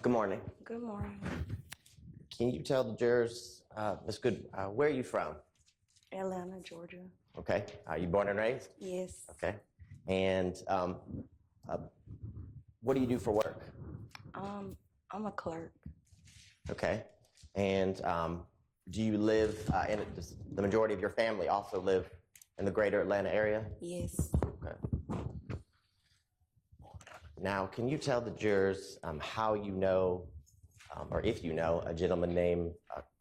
Good morning. Good morning. Can you tell the jurors, Ms. Good, where are you from? Atlanta, Georgia. Okay. Are you born and raised? Yes. Okay. And what do you do for work? I'm a clerk. Okay. And do you live in the majority of your family also live in the greater Atlanta area? Yes. Okay. Now, can you tell the jurors how you know, or if you know, a gentleman named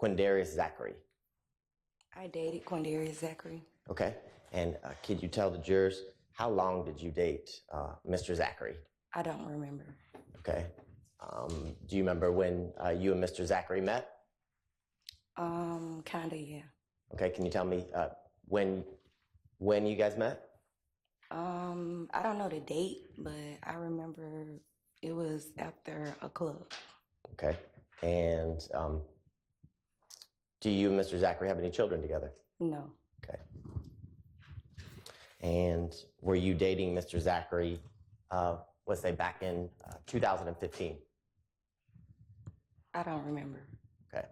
Quindarrius Zachary? I dated Quindarrius Zachary. Okay. And could you tell the jurors how long did you date Mr. Zachary? I don't remember. Okay. Do you remember when you and Mr. Zachary met? Kinda, yeah. Okay. Can you tell me when you guys met? I don't know the date, but I remember it was after a club. Okay. And do you and Mr. Zachary have any children together? No. Okay. And were you dating Mr. Zachary, let's say back in 2015? I don't remember. Okay.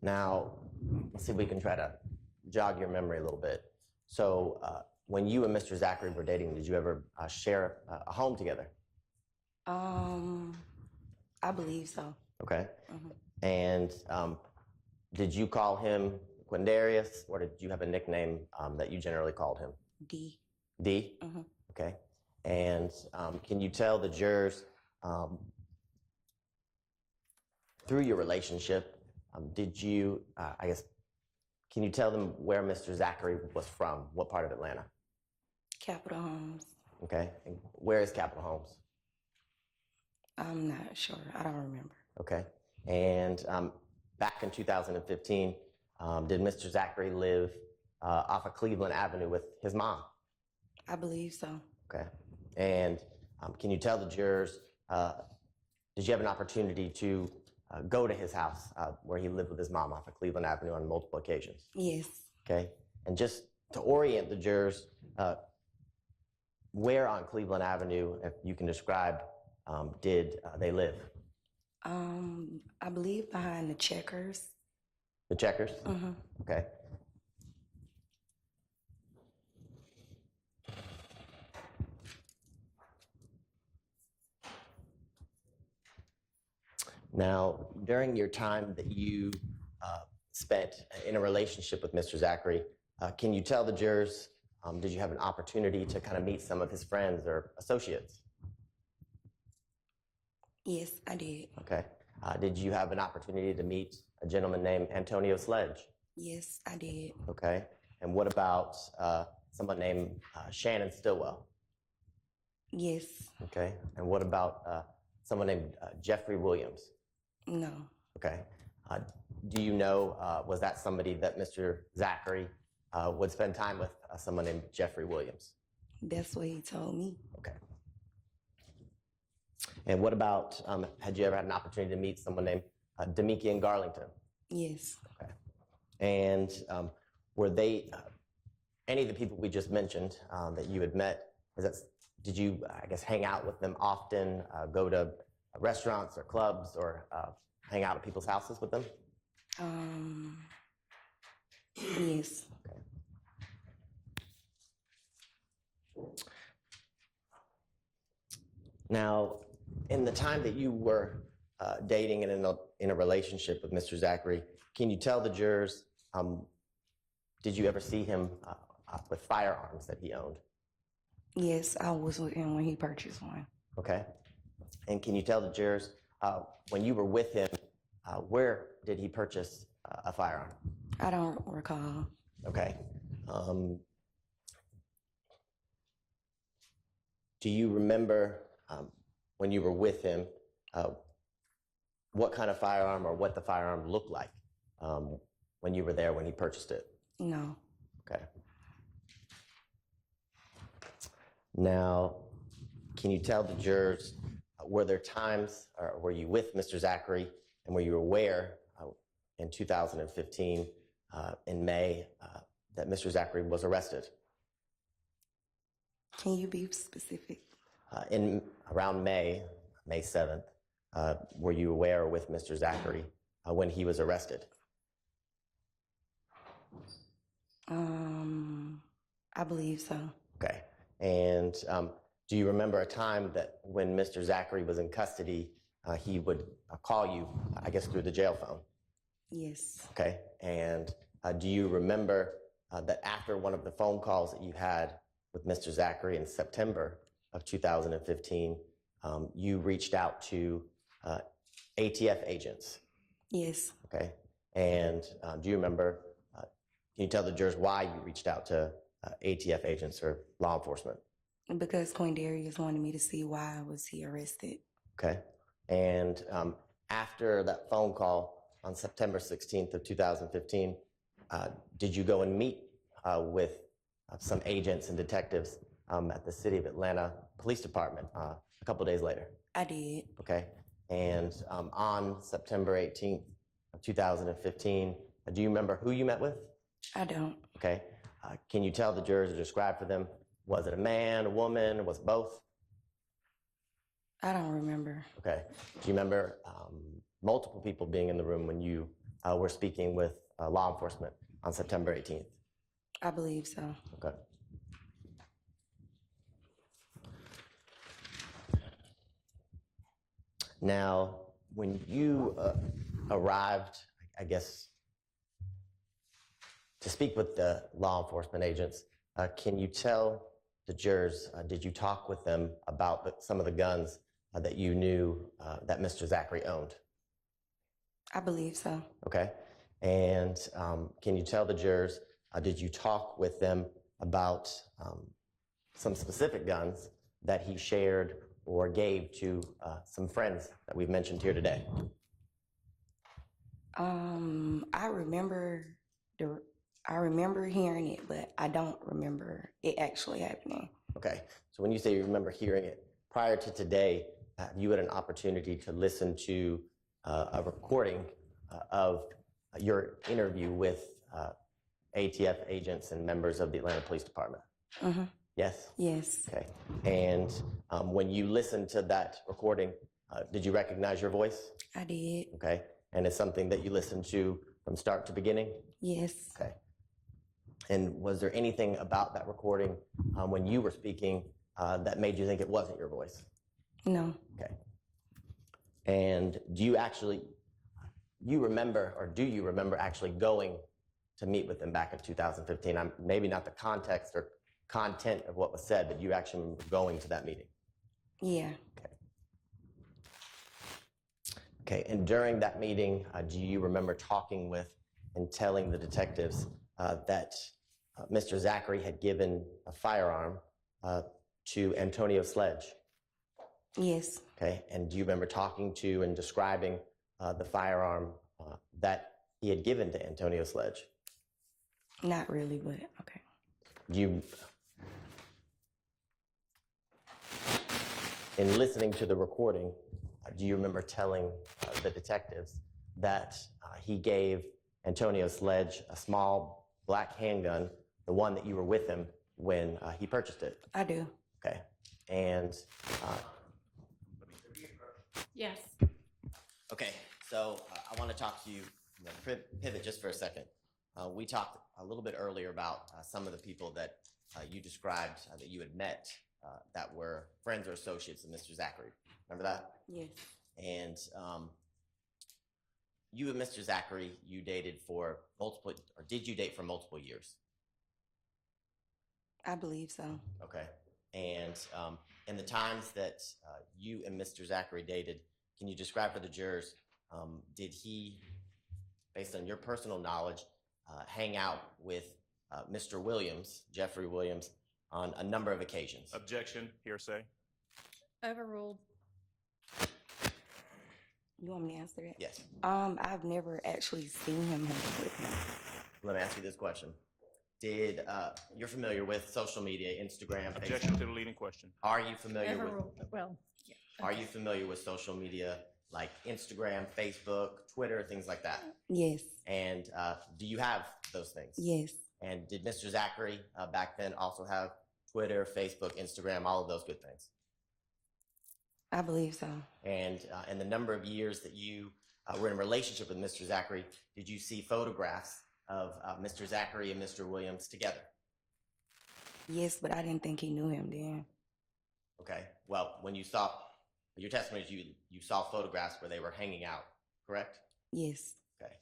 Now, let's see if we can try to jog your memory a little bit. So when you and Mr. Zachary were dating, did you ever share a home together? I believe so. Okay. Mm-hmm. And did you call him Quindarrius, or did you have a nickname that you generally called him? D. D? Mm-hmm. Okay. And can you tell the jurors, through your relationship, did you, can you tell them where Mr. Zachary was from? What part of Atlanta? Capitol Homes. Okay. And where is Capitol Homes? I'm not sure. I don't remember. Okay. And back in 2015, did Mr. Zachary live off of Cleveland Avenue with his mom? I believe so. Okay. And can you tell the jurors, did you have an opportunity to go to his house where he lived with his mom off of Cleveland Avenue on multiple occasions? Yes. Okay. And just to orient the jurors, where on Cleveland Avenue, if you can describe, did they live? I believe behind the Checkers. The Checkers? Mm-hmm. Okay. Now, during your time that you spent in a relationship with Mr. Zachary, can you tell the jurors, did you have an opportunity to kind of meet some of his friends or associates? Yes, I did. Okay. Did you have an opportunity to meet a gentleman named Antonio Sledge? Yes, I did. Okay. And what about someone named Shannon Stillwell? Yes. Okay. And what about someone named Jeffrey Williams? No. Okay. Do you know, was that somebody that Mr. Zachary would spend time with, someone named Jeffrey Williams? That's what he told me. Okay. And what about, had you ever had an opportunity to meet someone named Demikian Garlington? Yes. Okay. And were they, any of the people we just mentioned that you had met, did you, I guess, hang out with them often, go to restaurants or clubs, or hang out at people's houses with them? Yes. Okay. Now, in the time that you were dating and in a relationship with Mr. Zachary, can you tell the jurors, did you ever see him with firearms that he owned? Yes, I was with him when he purchased one. Okay. And can you tell the jurors, when you were with him, where did he purchase a firearm? I don't recall. Okay. Do you remember when you were with him, what kind of firearm or what the firearm looked like when you were there when he purchased it? No. Okay. Now, can you tell the jurors, were there times, or were you with Mr. Zachary, and were you aware in 2015, in May, that Mr. Zachary was arrested? Can you be specific? In around May 7th, were you aware with Mr. Zachary when he was arrested? I believe so. Okay. And do you remember a time that when Mr. Zachary was in custody, he would call you, I guess, through the jail phone? Yes. Okay. And do you remember that after one of the phone calls that you had with Mr. Zachary in September of 2015, you reached out to ATF agents? Yes. Okay. And do you remember, can you tell the jurors why you reached out to ATF agents or law enforcement? Because Quindarrius wanted me to see why was he arrested. Okay. And after that phone call on September 16th of 2015, did you go and meet with some agents and detectives at the City of Atlanta Police Department a couple days later? I did. Okay. And on September 18th of 2015, do you remember who you met with? I don't. Okay. Can you tell the jurors or describe for them, was it a man, a woman, was it both? I don't remember. Okay. Do you remember multiple people being in the room when you were speaking with law enforcement on September 18th? I believe so. Okay. Now, when you arrived, I guess, to speak with the law enforcement agents, can you tell the jurors, did you talk with them about some of the guns that you knew that Mr. Zachary owned? I believe so. Okay. And can you tell the jurors, did you talk with them about some specific guns that he shared or gave to some friends that we've mentioned here today? I remember hearing it, but I don't remember it actually happening. Okay. So when you say you remember hearing it, prior to today, you had an opportunity to listen to a recording of your interview with ATF agents and members of the Atlanta Police Department. Mm-hmm. Yes? Yes. Okay. And when you listened to that recording, did you recognize your voice? I did. Okay. And it's something that you listened to from start to beginning? Yes. Okay. And was there anything about that recording when you were speaking that made you think it wasn't your voice? No. Okay. And do you remember actually going to meet with them back in 2015? Maybe not the context or content of what was said, but you actually remember going to that meeting? Yeah. Okay. Okay, and during that meeting, do you remember talking with and telling the detectives that Mr. Zachary had given a firearm to Antonio Sledge? Yes. Okay, and do you remember talking to and describing the firearm that he had given to Antonio Sledge? Not really, but okay. In listening to the recording, do you remember telling the detectives that he gave Antonio Sledge a small black handgun, the one that you were with him when he purchased it? I do. Okay, and Yes. okay, so I want to talk to you, pivot just for a second. We talked a little bit earlier about some of the people that you described that you had met that were friends or associates of Mr. Zachary. Remember that? Yes. And you and Mr. Zachary, you dated for multiple, or did you date for multiple years? I believe so. Okay. And in the times that you and Mr. Zachary dated, can you describe for the jurors, did he, based on your personal knowledge, hang out with Mr. Williams, Jeffrey Williams, on a number of occasions? Objection, hearsay. Overruled. You want me to answer that? Yes. I've never actually seen him hang with him. Let me ask you this question. You're familiar with social media, Instagram, Objection Facebook? to the leading question. Are you familiar with, Overruled. Well, yeah. are you familiar with social media like Instagram, Facebook, Twitter, things like that? Yes. And do you have those things? Yes. And did Mr. Zachary back then also have Twitter, Facebook, Instagram, all of those good things? I believe so. And in the number of years that you were in a relationship with Mr. Zachary, did you see photographs of Mr. Zachary and Mr. Williams together? Yes, but I didn't think he knew him then. Okay. Well, when you saw your testimony, you saw photographs where they were hanging out, correct? Yes. Okay.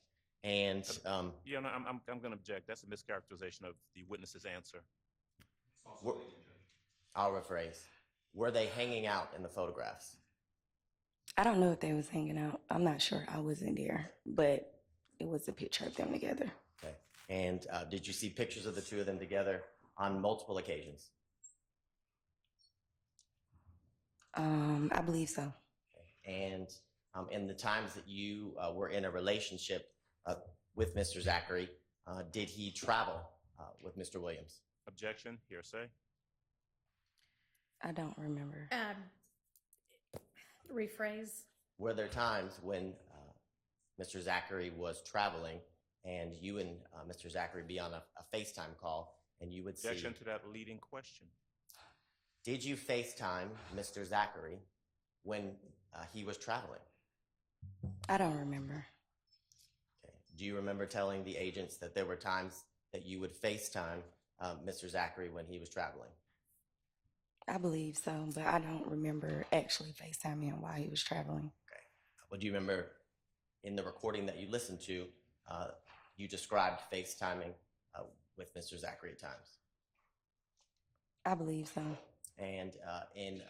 And Yeah, no, I'm going to object. That's a mischaracterization of the witness's answer. I'll rephrase. Were they hanging out in the photographs? I don't know if they was hanging out. I'm not sure. I wasn't there, but it was a picture of them together. Okay. And did you see pictures of the two of them together on multiple occasions? I believe so. And in the times that you were in a relationship with Mr. Zachary, did he travel with Mr. Williams? Objection, hearsay. I don't remember. Rephrase. Were there times when Mr. Zachary was traveling and you and Mr. Zachary be on a FaceTime call and you would see... Objection to that leading question. Did you FaceTime Mr. Zachary when he was traveling? I don't remember. Okay. Do you remember telling the agents that there were times that you would FaceTime Mr. Zachary when he was traveling? I believe so, but I don't remember actually FaceTiming him while he was traveling. Okay. Well, do you remember in the recording that you listened to, you described FaceTiming with Mr. Zachary at times? I believe so. And in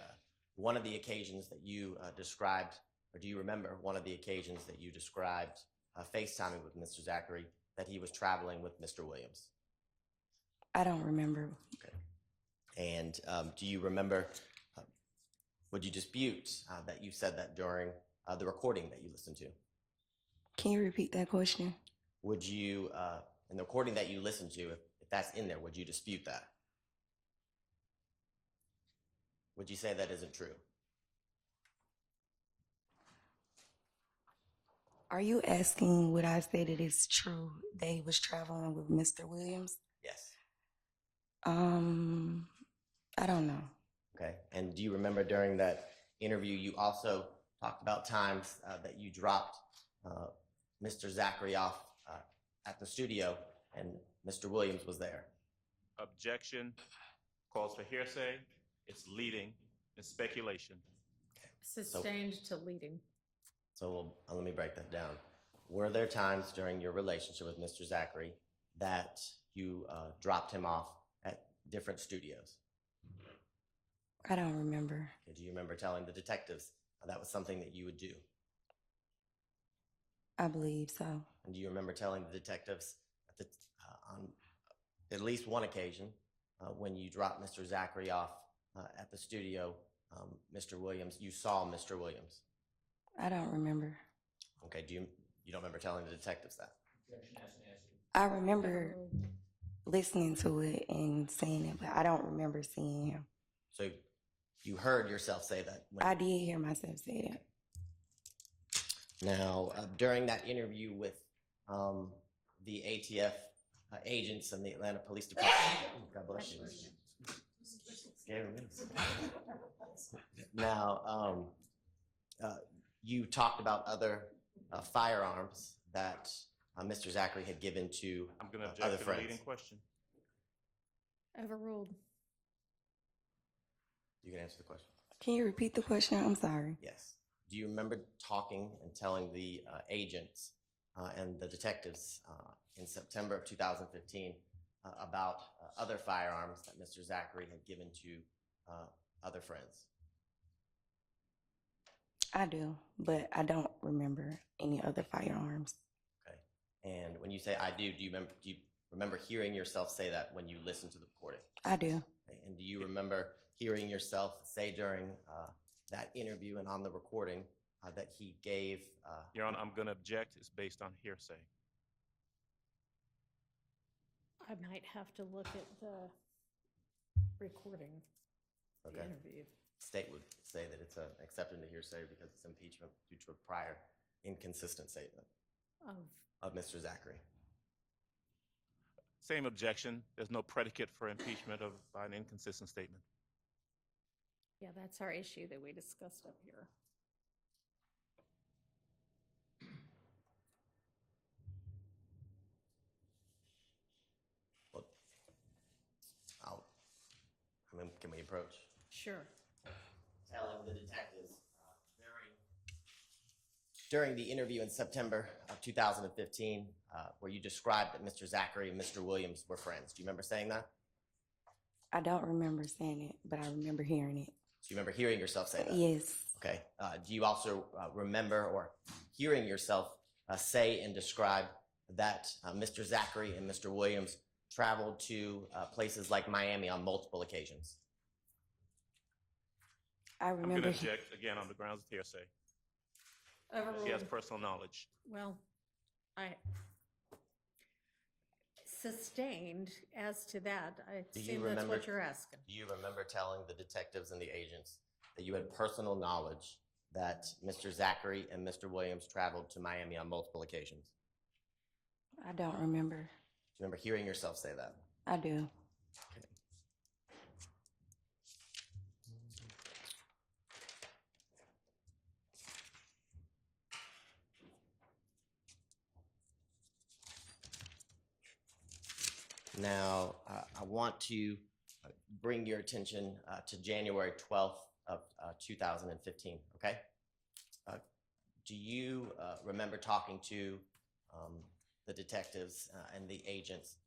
one of the occasions that you described, or do you remember one of the occasions that you described FaceTiming with Mr. Zachary that he was traveling with Mr. Williams? I don't remember. Okay. And do you remember, would you dispute that you said that during the recording that you listened to? Can you repeat that question? Would you, in the recording that you listened to, if that's in there, would you dispute that? Would you say that isn't true? Are you asking would I say that it's true that he was traveling with Mr. Williams? Yes. I don't know. Okay. And do you remember during that interview, you also talked about times that you dropped Mr. Zachary off at the studio and Mr. Williams was there? Objection calls for hearsay. It's leading. It's speculation. Sustained to leading. So let me break that down. Were there times during your relationship with Mr. Zachary that you dropped him off at different studios? I don't remember. Okay, do you remember telling the detectives that was something that you would do? I believe so. And do you remember telling the detectives on at least one occasion when you dropped Mr. Zachary off at the studio, Mr. Williams, you saw Mr. Williams? I don't remember. Okay, you don't remember telling the detectives that? I remember listening to it and seeing it, but I don't remember seeing him. So you heard yourself say that? I did hear myself say that. Now, during that interview with the ATF agents and the Atlanta Police Department, God bless you. Scary me. Now, you talked about other firearms that Mr. Zachary had given to I'm going to other object to the friends. leading question. Overruled. You can answer the question. Can you repeat the question? I'm sorry. Yes. Do you remember talking and telling the agents and the detectives in September of 2015 about other firearms that Mr. Zachary had given to other friends? I do, but I don't remember any other firearms. Okay. And when you say I do you remember hearing yourself say that when you listened to the recording? I do. Okay. And do you remember hearing yourself say during that interview and on the recording that he gave... Your Honor, I'm going to object. It's based on hearsay. I might have to look at the recording, Okay. the interview. State would say that it's accepted to hearsay because it's impeachment due to a prior inconsistent statement of Mr. Zachary. Same objection. There's no predicate for impeachment by an inconsistent statement. Yeah, that's our issue that we discussed up here. Well, can we approach? Sure. Telling the detectives during the interview in September of 2015, where you described that Mr. Zachary and Mr. Williams were friends. Do you remember saying that? I don't remember saying it, but I remember hearing it. Do you remember hearing yourself say that? Yes. Okay. Do you also remember or hearing yourself say and describe that Mr. Zachary and Mr. Williams traveled to places like Miami on multiple occasions? I I'm going remember. to object again on the grounds of hearsay. She has personal knowledge. Well, I sustained as to that. I Do you assume that's remember- what you're asking. Do you remember telling the detectives and the agents that you had personal knowledge that Mr. Zachary and Mr. Williams traveled to Miami on multiple occasions? I don't remember. Do you remember hearing yourself say that? I do. Okay. Now, I want to bring your attention to January 12th of 2015, okay? Do you remember talking to the detectives and the agents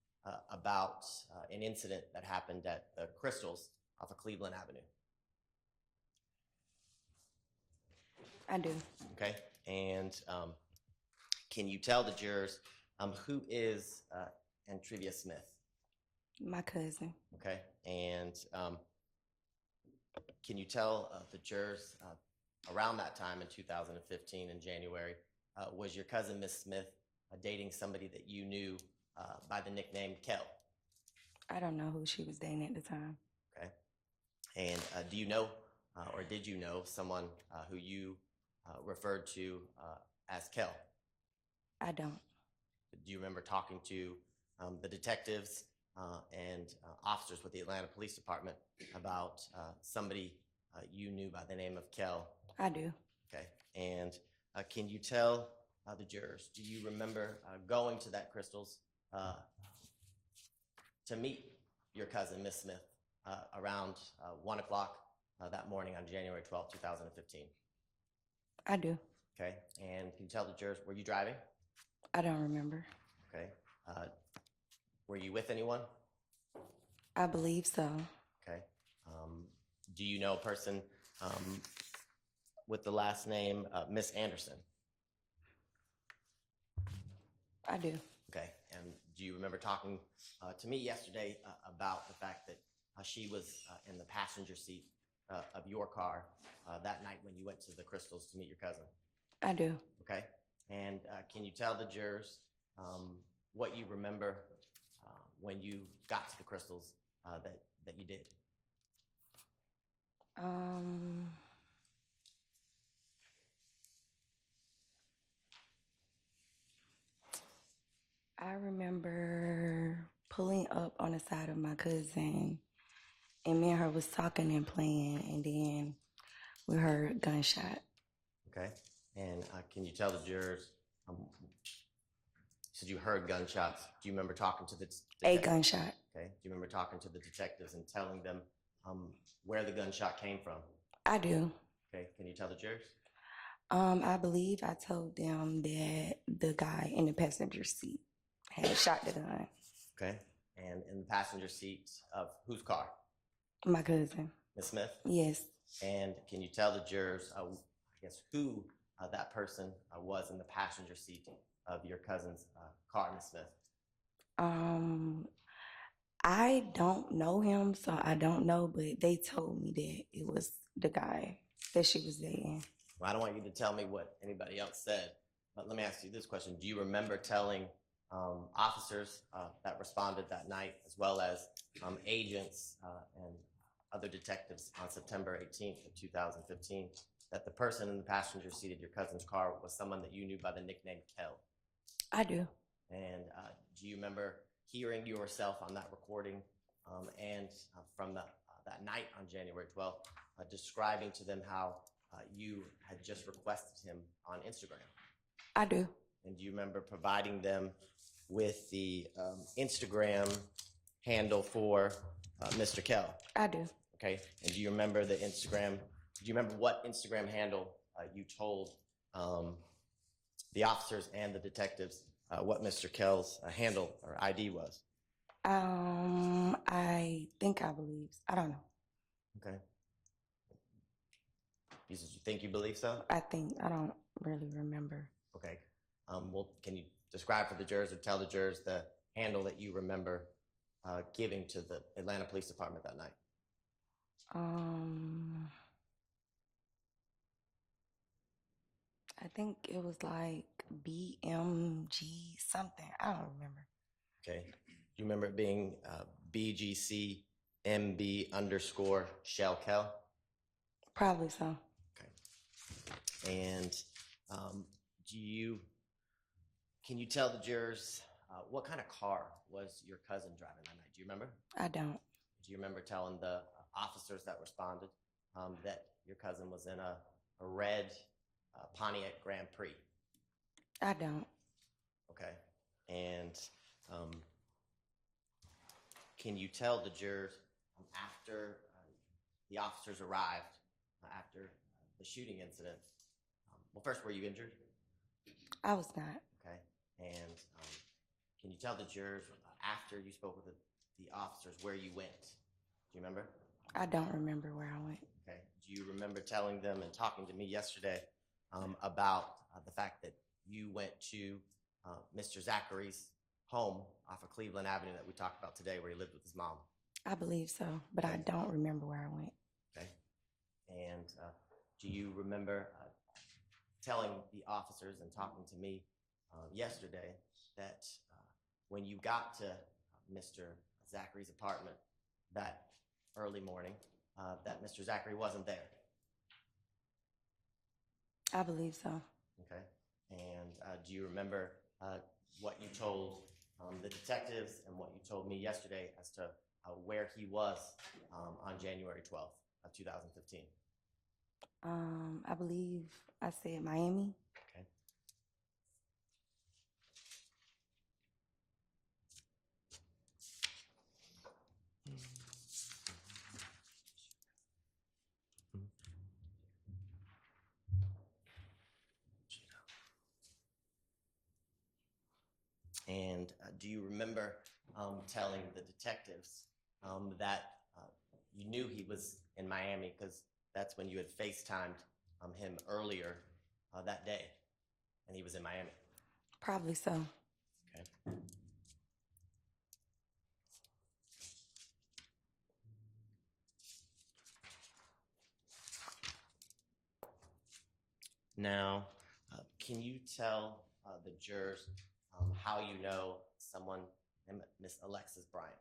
about an incident that happened at the Crystals off of Cleveland Avenue? I do. Okay, and can you tell the jurors who is Quindarrius Smith? My cousin. Okay, and can you tell the jurors around that time in 2015 in January, was your cousin Miss Smith dating somebody that you knew by the nickname Kel? I don't know who she was dating at the time. Okay, and do you know or did you know someone who you referred to as Kel? I don't. Do you remember talking to the detectives and officers with the Atlanta Police Department about somebody you knew by the name of Kel? I do. Okay, and can you tell the jurors, do you remember going to that Crystals to meet your cousin, Miss Smith, around 1 o'clock that morning on January 12th, 2015? I do. Okay, and can you tell the jurors, were you driving? I don't remember. Okay, were you with anyone? I believe so. Okay, do you know a person with the last name Miss Anderson? I do. Okay, and do you remember talking to me yesterday about the fact that she was in the passenger seat of your car that night when you went to the Crystals to meet your cousin? I do. Okay, and can you tell the jurors what you remember when you got to the Crystals that you did? I remember pulling up on the side of my cousin, and me and her was talking and playing, and then we heard a gunshot. Okay, and can you tell the jurors, you said you heard gunshots. Do you remember talking to the A gunshot. Okay, do you remember talking to the detectives and telling them where the gunshot came from? I do. Okay, can you tell the jurors? I believe I told them that the guy in the passenger seat had shot the gun. Okay, and in the passenger seat of whose car? My cousin. Miss Smith? Yes. And can you tell the jurors, I guess, who that person was in the passenger seat of your cousin's car, Miss Smith? I don't know him, so I don't know, but they told me that it was the guy that she was dating. Well, I don't want you to tell me what anybody else said, but let me ask you this question. Do you remember telling officers that responded that night, as well as agents and other detectives on September 18th of 2015, that the person in the passenger seat of your cousin's car was someone that you knew by the nickname Kel? I do. And do you remember hearing yourself on that recording and from that night on January 12th describing to them how you had just requested him on Instagram? I do. And do you remember providing them with the Instagram handle for Mr. Kell? I do. Okay. And do you remember the Instagram? Do you remember what Instagram handle you told the officers and the detectives what Mr. Kell's handle or ID was? I think I believe. I don't know. Okay. You think you believe so? I don't really remember. Okay. Well, can you describe for the jurors or tell the jurors the handle that you remember giving to the Atlanta Police Department that night? I think it was like BMG something. I don't remember. Okay. Do you remember it being BGC MB_ Shell Kell? Probably so. Okay. And can you tell the jurors what kind of car was your cousin driving that night? Do you remember? I don't. Do you remember telling the officers that responded that your cousin was in a red Pontiac Grand Prix? I don't. Okay. And can you tell the jurors after the officers arrived, after the shooting incident, well, first, were you injured? I was not. Okay. And can you tell the jurors after you spoke with the officers where you went? Do you remember? I don't remember where I went. Okay. Do you remember telling them and talking to me yesterday about the fact that you went to Mr. Zachary's home off of Cleveland Avenue that we talked about today, where he lived with his mom? I believe so, but I don't remember where I went. Okay. And do you remember telling the officers and talking to me yesterday that when you got to Mr. Zachary's apartment that early morning, that Mr. Zachary wasn't there? I believe so. Okay. And do you remember what you told the detectives and what you told me yesterday as to where he was on January 12th of 2015? I believe I said Miami. Okay. And do you remember telling the detectives that you knew he was in Miami because that's when you had FaceTimed him earlier that day, and he was in Miami? Probably so. Okay. Now, can you tell the jurors how you know someone named Miss Alexis Bryant?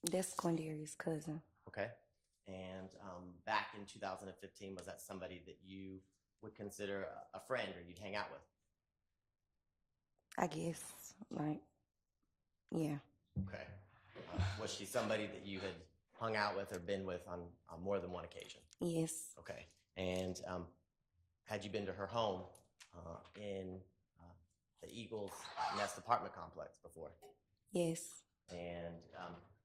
That's Quindarrius' cousin. Okay. And back in 2015, was that somebody that you would consider a friend or you'd hang out with? I guess, yeah. Okay. Was she somebody that you had hung out with or been with on more than one occasion? Yes. Okay. And had you been to her home in the Eagles Nest apartment complex before? Yes. And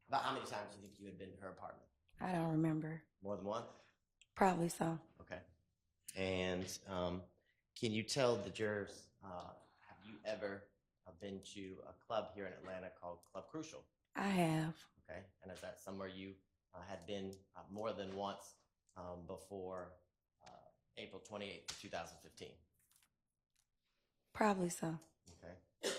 about how many times do you think you had been to her apartment? I don't remember. More than one? Probably so. Okay. And can you tell the jurors, have you ever been to a club here in Atlanta called Club Crucial? I have. Okay. And is that somewhere you had been more than once before April 28th, 2015? Probably so. Okay.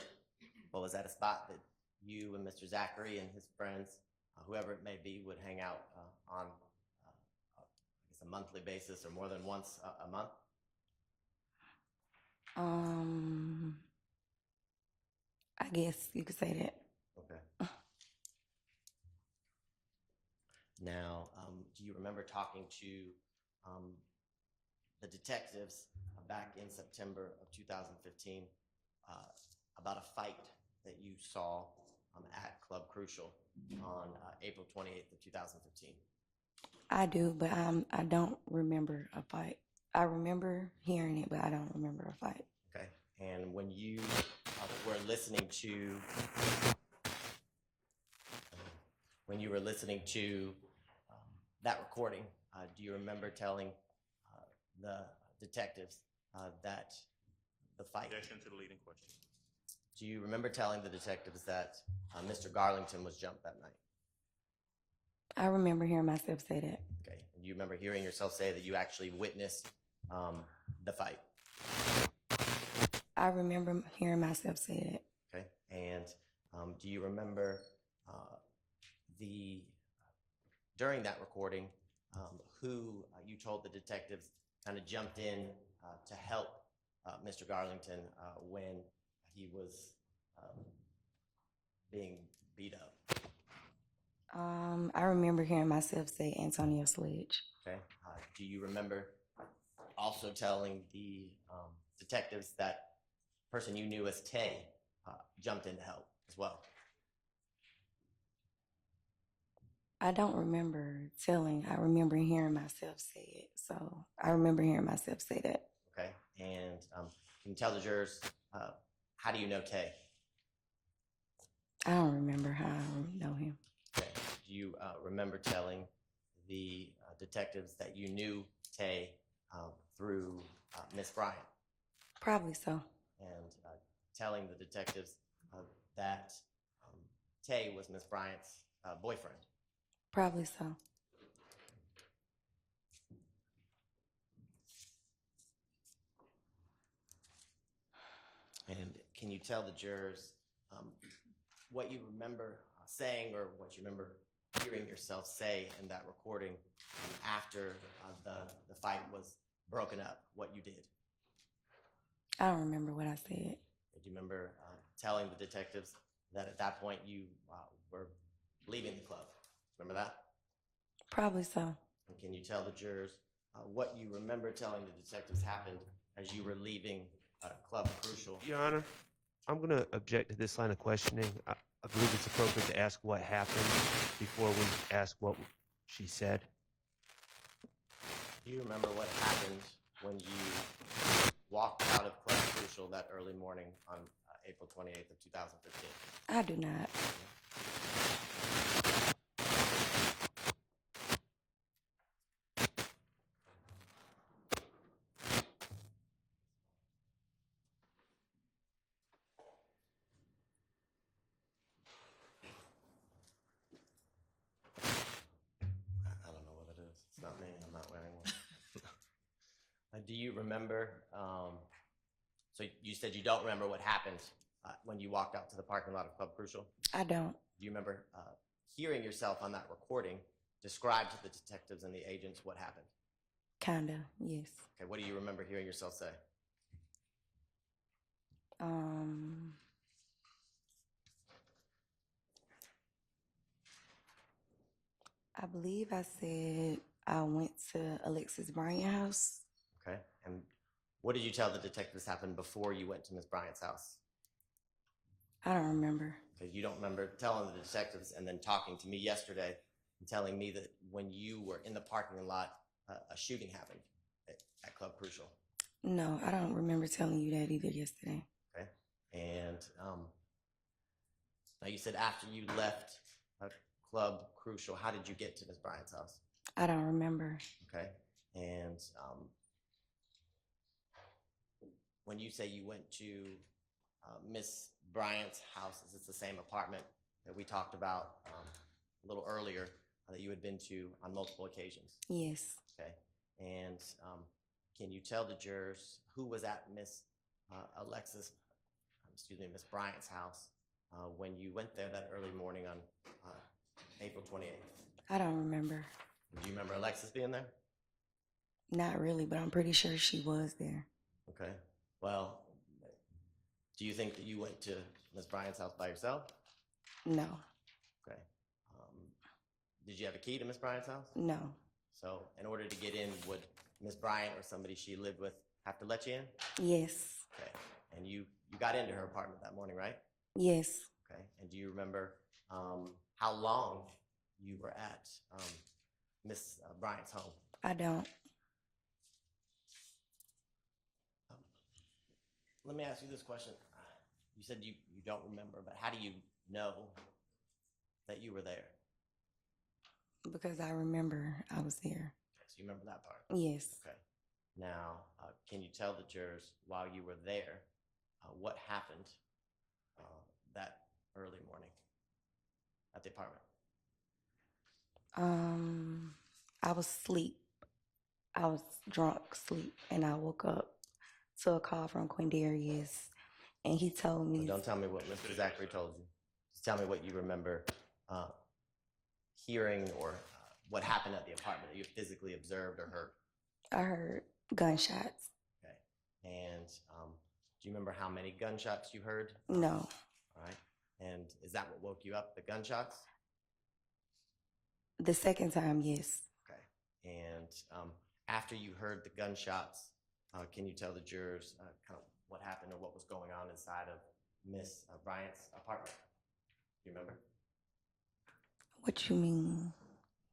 Well, was that a spot that you and Mr. Zachary and his friends, whoever it may be, would hang out on, I guess, a monthly basis or more than once a month? I guess you could say that. Okay. Now, do you remember talking to the detectives back in September of 2015 about a fight that you saw at Club Crucial on April 28th of 2015? I do, but I don't remember a fight. I remember hearing it, but I don't remember a fight. Okay. And when you were listening to, that recording, do you remember telling the detectives that the fight? Objection to the leading question. Do you remember telling the detectives that Mr. Garlington was jumped that night? I remember hearing myself say that. Okay. And you remember hearing yourself say that you actually witnessed the fight? I remember hearing myself say that. Okay. And do you remember during that recording, who you told the detectives kind of jumped in to help Mr. Garlington when he was being beat up? I remember hearing myself say Antonio Sledge. Okay. Do you remember also telling the detectives that person you knew as Tay jumped in to help as well? I don't remember telling. I remember hearing myself say it. So I remember hearing myself say that. Okay. And can you tell the jurors, how do you know Tay? I don't remember how I know him. Okay. Do you remember telling the detectives that you knew Tay through Miss Bryant? Probably so. And telling the detectives that Tay was Miss Bryant's boyfriend? Probably so. And can you tell the jurors what you remember saying or what you remember hearing yourself say in that recording after the fight was broken up, what you did? I don't remember what I said. Do you remember telling the detectives that at that point you were leaving the club? Remember that? Probably so. And can you tell the jurors what you remember telling the detectives happened as you were leaving Club Crucial? Your Honor, I'm going to object to this line of questioning. I believe it's appropriate to ask what happened before we ask what she said. Do you remember what happened when you walked out of Club Crucial that early morning on April 28th of 2015? I do not. I don't know what it is. It's not me. I'm not wearing one. Do you remember, so you said you don't remember what happened when you walked out to the parking lot of Club Crucial? I don't. Do you remember hearing yourself on that recording describe to the detectives and the agents what happened? Kinda, yes. Okay, what do you remember hearing yourself say? I believe I said I went to Alexis Bryant's house. Okay, and what did you tell the detectives happened before you went to Miss Bryant's house? I don't remember. Okay, you don't remember telling the detectives and then talking to me yesterday and telling me that when you were in the parking lot, a shooting happened at Club Crucial. No, I don't remember telling you that either yesterday. Okay, and now you said after you left Club Crucial, how did you get to Miss Bryant's house? I don't remember. Okay, and when you say you went to Miss Bryant's house, is it the same apartment that we talked about a little earlier that you had been to on multiple occasions? Yes. Okay, and can you tell the jurors who was at Miss Bryant's house when you went there that early morning on April 28th? I don't remember. Do you remember Alexis being there? Not really, but I'm pretty sure she was there. Okay. Well, do you think that you went to Miss Bryant's house by yourself? No. Okay. Did you have a key to Miss Bryant's house? No. So in order to get in, would Miss Bryant or somebody she lived with have to let you in? Yes. Okay. And you got into her apartment that morning, right? Yes. Okay. And do you remember how long you were at Miss Bryant's home? I don't. Let me ask you this question. You said you don't remember, but how do you know that you were there? Because I remember I was there. Okay, so you remember that part? Yes. Okay. Now, can you tell the jurors while you were there what happened that early morning at the apartment? I was asleep. I was drunk, asleep, and I woke up to a call from Quindarrius, and he told me. Don't tell me what Mr. Zachary told you. Just tell me what you remember hearing or what happened at the apartment that you physically observed or heard. I heard gunshots. Okay. And do you remember how many gunshots you heard? No. All right. And is that what woke you up, the gunshots? The second time, yes. Okay. And after you heard the gunshots, can you tell the jurors kind of what happened or what was going on inside of Miss Bryant's apartment? Do you remember? What you mean?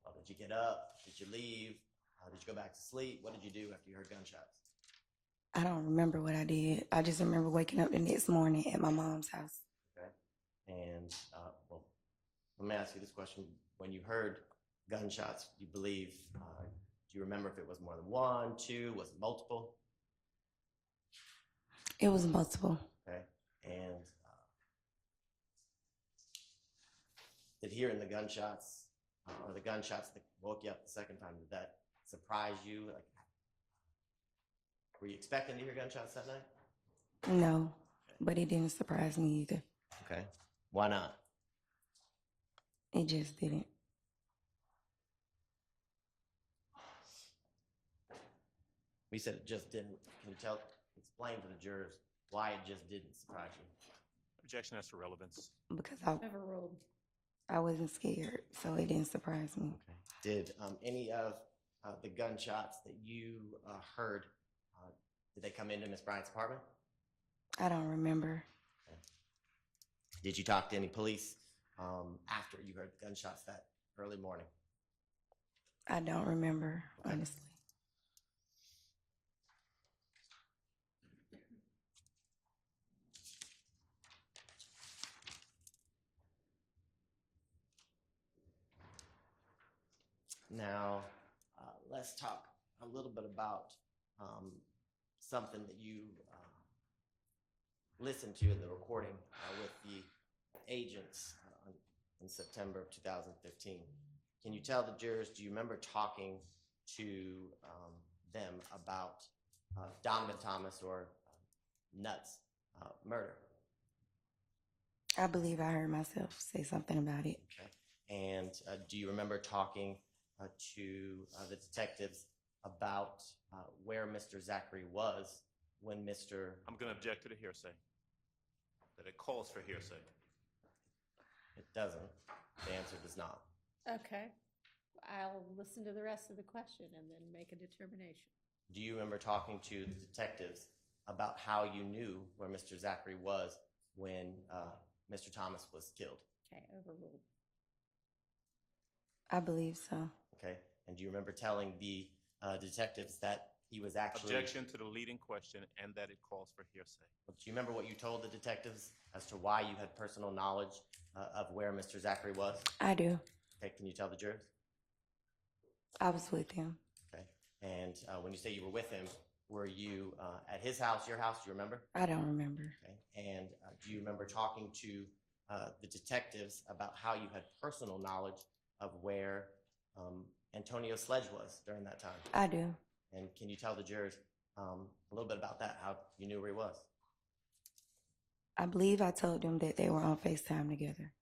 Well, did you get up? Did you leave? Did you go back to sleep? What did you do after you heard gunshots? I don't remember what I did. I just remember waking up the next morning at my mom's house. Okay. And, well, let me ask you this question. When you heard gunshots, you believe, do you remember if it was more than one, two, was it multiple? It was multiple. Okay. And did hearing the gunshots or the gunshots that woke you up the second time, did that surprise you? Like, were you expecting to hear gunshots that night? No, but it didn't surprise me either. Okay. Why not? It just didn't. We said it just didn't. Can you explain to the jurors why it just didn't surprise you? Objection as to relevance. Because Overruled. I wasn't scared, so it didn't surprise me. Okay. Did any of the gunshots that you heard, did they come into Miss Bryant's apartment? I don't remember. Okay. Did you talk to any police after you heard the gunshots that early morning? I don't remember, honestly. Now, let's talk a little bit about something that you listened to in the recording with the agents in September of 2015. Can you tell the jurors, do you remember talking to them about Donovan Thomas or Nuts murder? I believe I heard myself say something about it. Okay. And do you remember talking to the detectives about where Mr. Zachary was when Mr. I'm going to object to the hearsay. That it calls for hearsay. It doesn't. The answer does not. Okay. I'll listen to the rest of the question and then make a determination. Do you remember talking to the detectives about how you knew where Mr. Zachary was when Mr. Thomas was killed? Okay, overruled. I believe so. Okay. And do you remember telling the detectives that he was actually... Objection to the leading question and that it calls for hearsay. Do you remember what you told the detectives as to why you had personal knowledge of where Mr. Zachary was? I do. Okay. Can you tell the jurors? I was with him. Okay. And when you say you were with him, were you at his house, your house? Do you remember? I don't remember. Okay. And do you remember talking to the detectives about how you had personal knowledge of where Antonio Sledge was during that time? I do. And can you tell the jurors a little bit about that, how you knew where he was? I believe I told them that they were on FaceTime together.